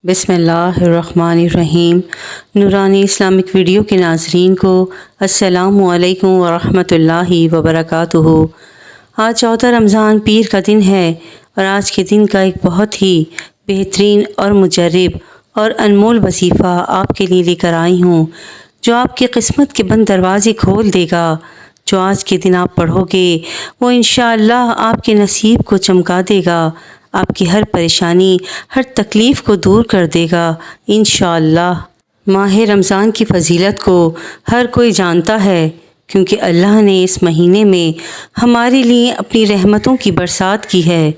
بسم اللہ الرحمن الرحیم۔ نورانی اسلامک ویڈیو کے ناظرین کو السلام علیکم ورحمۃ اللہ وبرکاتہ۔ آج 14 رمضان پیر کا دن ہے اور آج کے دن کا ایک بہت ہی بہترین اور مجرب اور انمول وظیفہ آپ کے لیے لے کر آئی ہوں، جو آپ کی قسمت کے بند دروازے کھول دے گا۔ جو آج کے دن آپ پڑھو گے وہ انشاءاللہ آپ کے نصیب کو چمکا دے گا، آپ کی ہر پریشانی، ہر تکلیف کو دور کر دے گا انشاءاللہ۔ ماہ رمضان کی فضیلت کو ہر کوئی جانتا ہے، کیونکہ اللہ نے اس مہینے میں ہمارے لیے اپنی رحمتوں کی برسات کی ہے،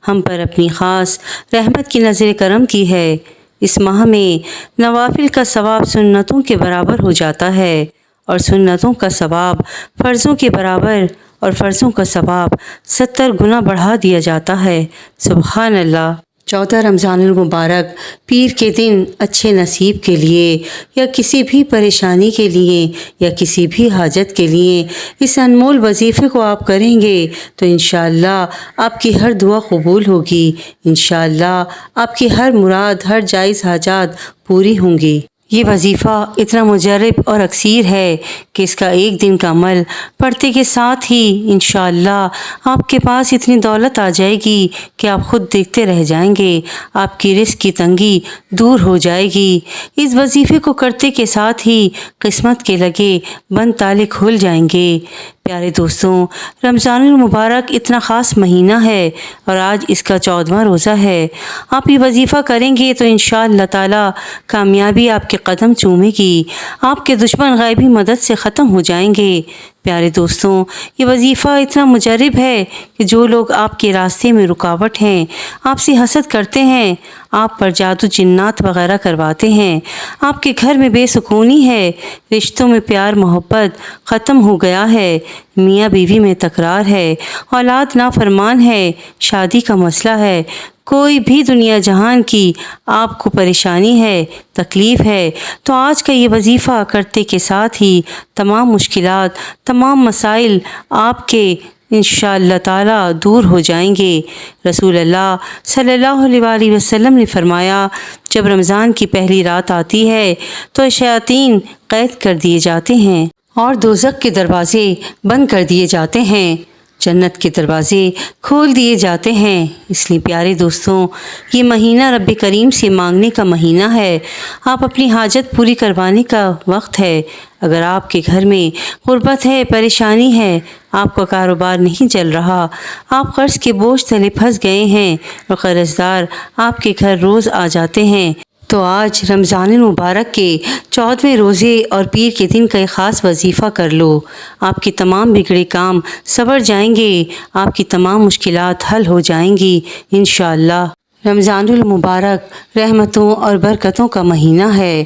ہم پر اپنی خاص رحمت کی نظر کرم کی ہے۔ اس ماہ میں نوافل کا ثواب سنتوں کے برابر ہو جاتا ہے، اور سنتوں کا ثواب فرضوں کے برابر، اور فرضوں کا ثواب 70 گنا بڑھا دیا جاتا ہے۔ سبحان اللہ۔ 14 رمضان المبارک پیر کے دن اچھے نصیب کے لیے، یا کسی بھی پریشانی کے لیے، یا کسی بھی حاجت کے لیے اس انمول وظیفے کو آپ کریں گے تو انشاءاللہ آپ کی ہر دعا قبول ہوگی، انشاءاللہ آپ کی ہر مراد، ہر جائز حاجات پوری ہوں گی۔ یہ وظیفہ اتنا مجرب اور اکثیر ہے کہ اس کا ایک دن کا عمل پڑھتے کے ساتھ ہی انشاءاللہ آپ کے پاس اتنی دولت آ جائے گی کہ آپ خود دیکھتے رہ جائیں گے، آپ کی رزق کی تنگی دور ہو جائے گی۔ اس وظیفے کو کرتے کے ساتھ ہی قسمت کے لگے بند تالے کھل جائیں گے۔ پیارے دوستوں، رمضان المبارک اتنا خاص مہینہ ہے اور آج اس کا 14واں روزہ ہے۔ آپ یہ وظیفہ کریں گے تو انشاءاللہ تعالی کامیابی آپ کے قدم چومے گی، آپ کے دشمن غیبی مدد سے ختم ہو جائیں گے۔ پیارے دوستوں، یہ وظیفہ اتنا مجرب ہے کہ جو لوگ آپ کے راستے میں رکاوٹ ہیں، آپ سے حسد کرتے ہیں، آپ پر جادو جنات وغیرہ کرواتے ہیں، آپ کے گھر میں بے سکونی ہے، رشتوں میں پیار محبت ختم ہو گیا ہے، میاں بیوی میں تکرار ہے، اولاد نافرمان ہے، شادی کا مسئلہ ہے، کوئی بھی دنیا جہان کی آپ کو پریشانی ہے، تکلیف ہے، تو آج کا یہ وظیفہ کرتے کے ساتھ ہی تمام مشکلات، تمام مسائل آپ کے انشاءاللہ تعالی دور ہو جائیں گے۔ رسول اللہ صلی اللہ علیہ وآلہ وسلم نے فرمایا، جب رمضان کی پہلی رات آتی ہے تو شیاطین قید کر دیے جاتے ہیں اور دوزخ کے دروازے بند کر دیے جاتے ہیں، جنت کے دروازے کھول دیے جاتے ہیں۔ اس لیے پیارے دوستوں، یہ مہینہ رب کریم سے مانگنے کا مہینہ ہے، آپ اپنی حاجت پوری کروانے کا وقت ہے۔ اگر آپ کے گھر میں غربت ہے، پریشانی ہے، آپ کا کاروبار نہیں چل رہا، آپ قرض کے بوجھ تلے پھنس گئے ہیں اور قرض دار آپ کے گھر روز آ جاتے ہیں، تو آج رمضان المبارک کے 14ویں روزے اور پیر کے دن کا ایک خاص وظیفہ کر لو۔ آپ کے تمام بگڑے کام سنور جائیں گے، آپ کی تمام مشکلات حل ہو جائیں گی انشاءاللہ۔ رمضان المبارک رحمتوں اور برکتوں کا مہینہ ہے۔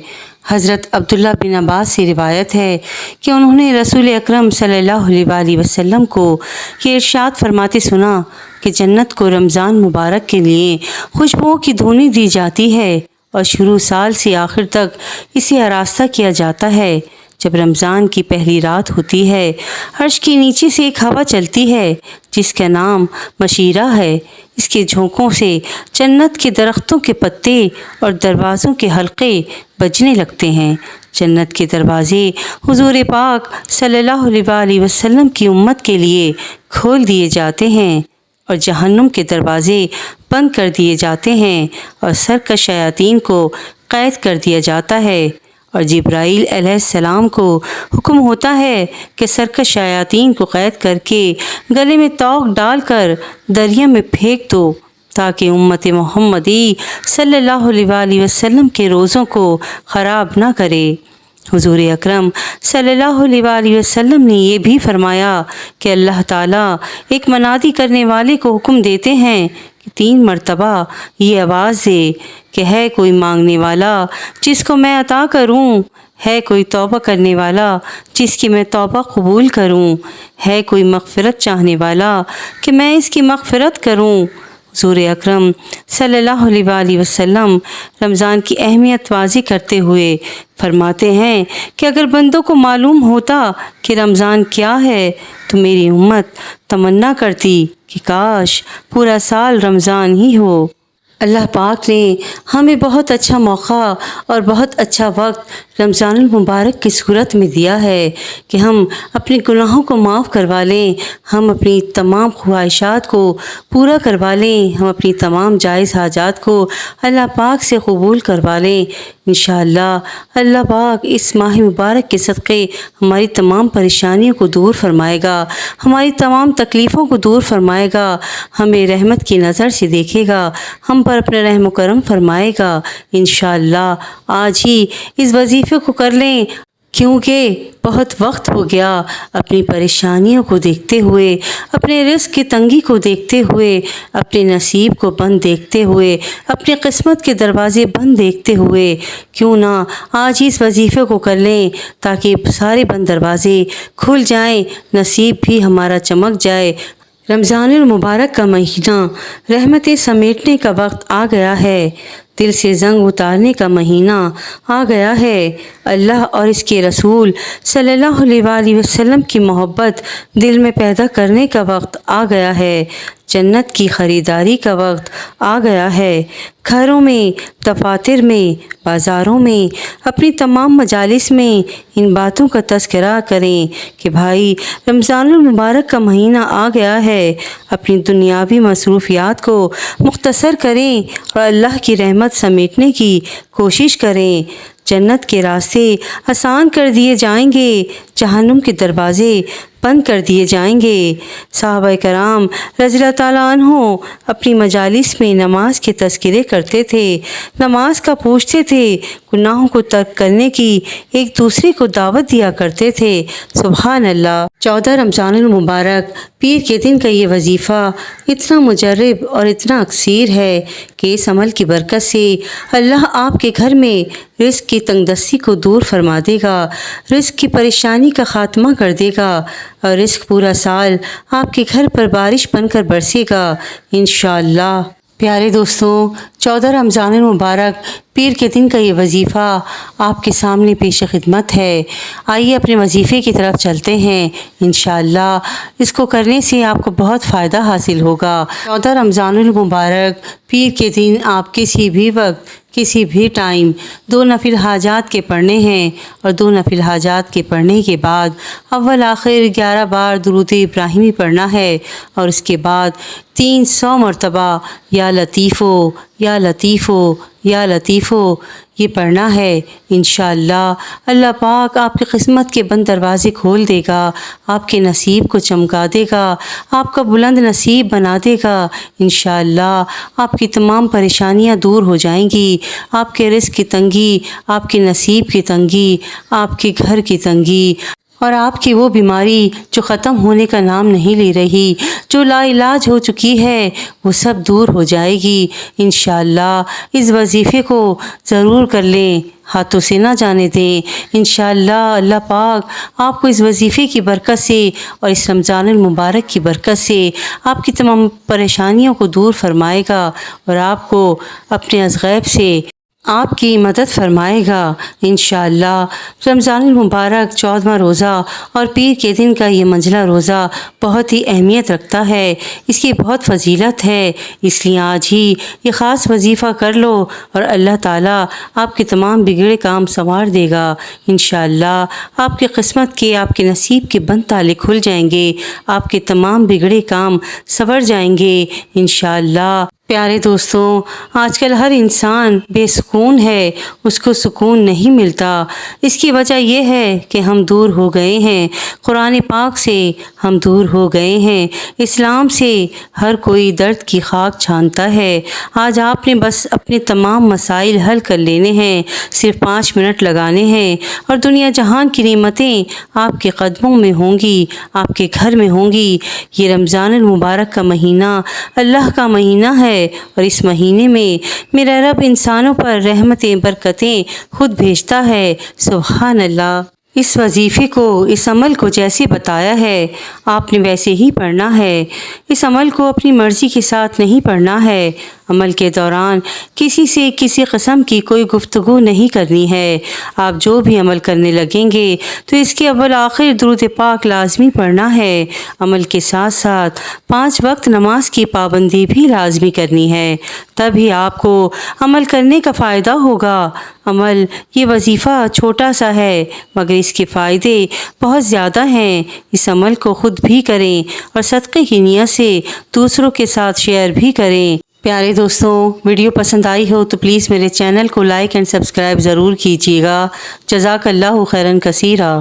حضرت عبداللہ بن عباس سے روایت ہے کہ انہوں نے رسول اکرم صلی اللہ علیہ وآلہ وسلم کو یہ ارشاد فرماتے سنا کہ جنت کو رمضان مبارک کے لیے خوشبوؤں کی دھونی دی جاتی ہے اور شروع سال سے آخر تک اسے آراستہ کیا جاتا ہے۔ جب رمضان کی پہلی رات ہوتی ہے، عرش کے نیچے سے ایک ہوا چلتی ہے جس کا نام مشیرہ ہے، اس کے جھونکوں سے جنت کے درختوں کے پتے اور دروازوں کے حلقے بجنے لگتے ہیں۔ جنت کے دروازے حضور پاک صلی اللہ علیہ وآلہ وسلم کی امت کے لیے کھول دیے جاتے ہیں، اور جہنم کے دروازے بند کر دیے جاتے ہیں، اور سرکش شیاطین کو قید کر دیا جاتا ہے، اور جبرائیل علیہ السلام کو حکم ہوتا ہے کہ سرکش شیاطین کو قید کر کے گلے میں توق ڈال کر دریا میں پھینک دو، تاکہ امت محمدی صلی اللہ علیہ وآلہ وسلم کے روزوں کو خراب نہ کرے۔ حضور اکرم صلی اللہ علیہ وآلہ وسلم نے یہ بھی فرمایا کہ اللہ تعالیٰ ایک منادی کرنے والے کو حکم دیتے ہیں کہ 3 مرتبہ یہ آواز دے کہ ہے کوئی مانگنے والا جس کو میں عطا کروں، ہے کوئی توبہ کرنے والا جس کی میں توبہ قبول کروں، ہے کوئی مغفرت چاہنے والا کہ میں اس کی مغفرت کروں۔ حضور اکرم صلی اللہ علیہ وآلہ وسلم رمضان کی اہمیت واضح کرتے ہوئے فرماتے ہیں کہ اگر بندوں کو معلوم ہوتا کہ رمضان کیا ہے تو میری امت تمنا کرتی کہ کاش پورا سال رمضان ہی ہو۔ اللہ پاک نے ہمیں بہت اچھا موقع اور بہت اچھا وقت رمضان المبارک کی صورت میں دیا ہے کہ ہم اپنے گناہوں کو معاف کروا لیں، ہم اپنی تمام خواہشات کو پورا کروا لیں، ہم اپنی تمام جائز حاجات کو اللہ پاک سے قبول کروا لیں۔ انشاءاللہ اللہ پاک اس ماہ مبارک کے صدقے ہماری تمام پریشانیوں کو دور فرمائے گا، ہماری تمام تکلیفوں کو دور فرمائے گا، ہمیں رحمت کی نظر سے دیکھے گا، ہم پر اپنا رحم و کرم فرمائے گا۔ انشاءاللہ آج ہی اس وظیفے کو کر لیں، کیونکہ بہت وقت ہو گیا اپنی پریشانیوں کو دیکھتے ہوئے، اپنے رزق کی تنگی کو دیکھتے ہوئے، اپنے نصیب کو بند دیکھتے ہوئے، اپنی قسمت کے دروازے بند دیکھتے ہوئے کیوں نہ آج ہی اس وظیفے کو کر لیں تاکہ سارے بند دروازے کھل جائیں، نصیب بھی ہمارا چمک جائے۔ رمضان المبارک کا مہینہ رحمتیں سمیٹنے کا وقت آ گیا ہے، دل سے زنگ اتارنے کا مہینہ آ گیا ہے، اللہ اور اس کے رسول صلی اللہ علیہ وآلہ وسلم کی محبت دل میں پیدا کرنے کا وقت آ گیا ہے، جنت کی خریداری کا وقت آ گیا ہے۔ گھروں میں، دفاتر میں، بازاروں میں، اپنی تمام مجالس میں ان باتوں کا تذکرہ کریں کہ بھائی رمضان المبارک کا مہینہ آ گیا ہے، اپنی دنیاوی مصروفیات کو مختصر کریں اور اللہ کی رحمت سمیٹنے کی کوشش کریں۔ جنت کے راستے آسان کر دیے جائیں گے، جہنم کے دروازے بند کر دیے جائیں گے۔ صحابہ کرام رضی اللہ تعالیٰ عنہ اپنی مجالس میں نماز کے تذکرے کرتے تھے، نماز کا پوچھتے تھے، گناہوں کو ترک کرنے کی ایک دوسرے کو دعوت دیا کرتے تھے۔ سبحان اللہ۔ 14 رمضان المبارک پیر کے دن کا یہ وظیفہ اتنا مجرب اور اتنا اکثیر ہے کہ اس عمل کی برکت سے اللہ آپ کے گھر میں رزق کی تنگ دستی کو دور فرما دے گا، رزق کی پریشانی کا خاتمہ کر دے گا اور رزق پورا سال آپ کے گھر پر بارش بن کر برسے گا انشاءاللہ۔ پیارے دوستوں، 14 رمضان المبارک پیر کے دن کا یہ وظیفہ آپ کے سامنے پیش خدمت ہے۔ آئیے اپنے وظیفے کی طرف چلتے ہیں، انشاءاللہ اس کو کرنے سے آپ کو بہت فائدہ حاصل ہوگا۔ 14 رمضان المبارک پیر کے دن آپ کسی بھی وقت، کسی بھی ٹائم 2 نفل حاجات کے پڑھنے ہیں اور 2 نفل حاجات کے پڑھنے کے بعد اول آخر 11 بار درود ابراہیمی پڑھنا ہے اور اس کے بعد 300 مرتبہ یا لطیفو یا لطیفو یا لطیفو یہ پڑھنا ہے۔ انشاءاللہ اللہ پاک آپ کی قسمت کے بند دروازے کھول دے گا، آپ کے نصیب کو چمکا دے گا، آپ کا بلند نصیب بنا دے گا۔ انشاءاللہ آپ کی تمام پریشانیاں دور ہو جائیں گی، آپ کے رزق کی تنگی، آپ کے نصیب کی تنگی، آپ کے گھر کی تنگی اور آپ کی وہ بیماری جو ختم ہونے کا نام نہیں لے رہی، جو لا علاج ہو چکی ہے، وہ سب دور ہو جائے گی۔ انشاءاللہ اس وظیفے کو ضرور کر لیں، ہاتھوں سے نہ جانے دیں۔ انشاءاللہ اللہ پاک آپ کو اس وظیفے کی برکت سے اور اس رمضان المبارک کی برکت سے آپ کی تمام پریشانیوں کو دور فرمائے گا اور آپ کو اپنے از غیب سے آپ کی مدد فرمائے گا انشاءاللہ۔ رمضان المبارک 14واں روزہ اور پیر کے دن کا یہ منزلہ روزہ بہت ہی اہمیت رکھتا ہے، اس کی بہت فضیلت ہے، اس لیے آج ہی یہ خاص وظیفہ کر لو اور اللہ تعالیٰ آپ کے تمام بگڑے کام سنوار دے گا انشاءاللہ۔ آپ کی قسمت کے، آپ کے نصیب کے بند تالے کھل جائیں گے، آپ کے تمام بگڑے کام سنور جائیں گے انشاءاللہ۔ پیارے دوستوں، آج کل ہر انسان بے سکون ہے، اس کو سکون نہیں ملتا۔ اس کی وجہ یہ ہے کہ ہم دور ہو گئے ہیں قرآن پاک سے، ہم دور ہو گئے ہیں اسلام سے، ہر کوئی درد کی خاک چھانتا ہے۔ آج آپ نے بس اپنے تمام مسائل حل کر لینے ہیں، صرف 5 منٹ لگانے ہیں اور دنیا جہان کی نعمتیں آپ کے قدموں میں ہوں گی، آپ کے گھر میں ہوں گی۔ یہ رمضان المبارک کا مہینہ اللہ کا مہینہ ہے اور اس مہینے میں میرا رب انسانوں پر رحمتیں، برکتیں خود بھیجتا ہے۔ سبحان اللہ۔ اس وظیفے کو، اس عمل کو جیسے بتایا ہے آپ نے ویسے ہی پڑھنا ہے۔ اس عمل کو اپنی مرضی کے ساتھ نہیں پڑھنا ہے، عمل کے دوران کسی سے کسی قسم کی کوئی گفتگو نہیں کرنی ہے۔ آپ جو بھی عمل کرنے لگیں گے تو اس کے اول آخر درود پاک لازمی پڑھنا ہے۔ عمل کے ساتھ ساتھ 5 وقت نماز کی پابندی بھی لازمی کرنی ہے، تبھی آپ کو عمل کرنے کا فائدہ ہوگا۔ عمل یہ وظیفہ چھوٹا سا ہے مگر اس کے فائدے بہت زیادہ ہیں۔ اس عمل کو خود بھی کریں اور صدقے کی نیت سے دوسروں کے ساتھ شیئر بھی کریں۔ پیارے دوستوں، ویڈیو پسند آئی ہو تو پلیز میرے چینل کو لائک اینڈ سبسکرائب ضرور کیجیے گا۔ جزاک اللہ خیرا کثیرا۔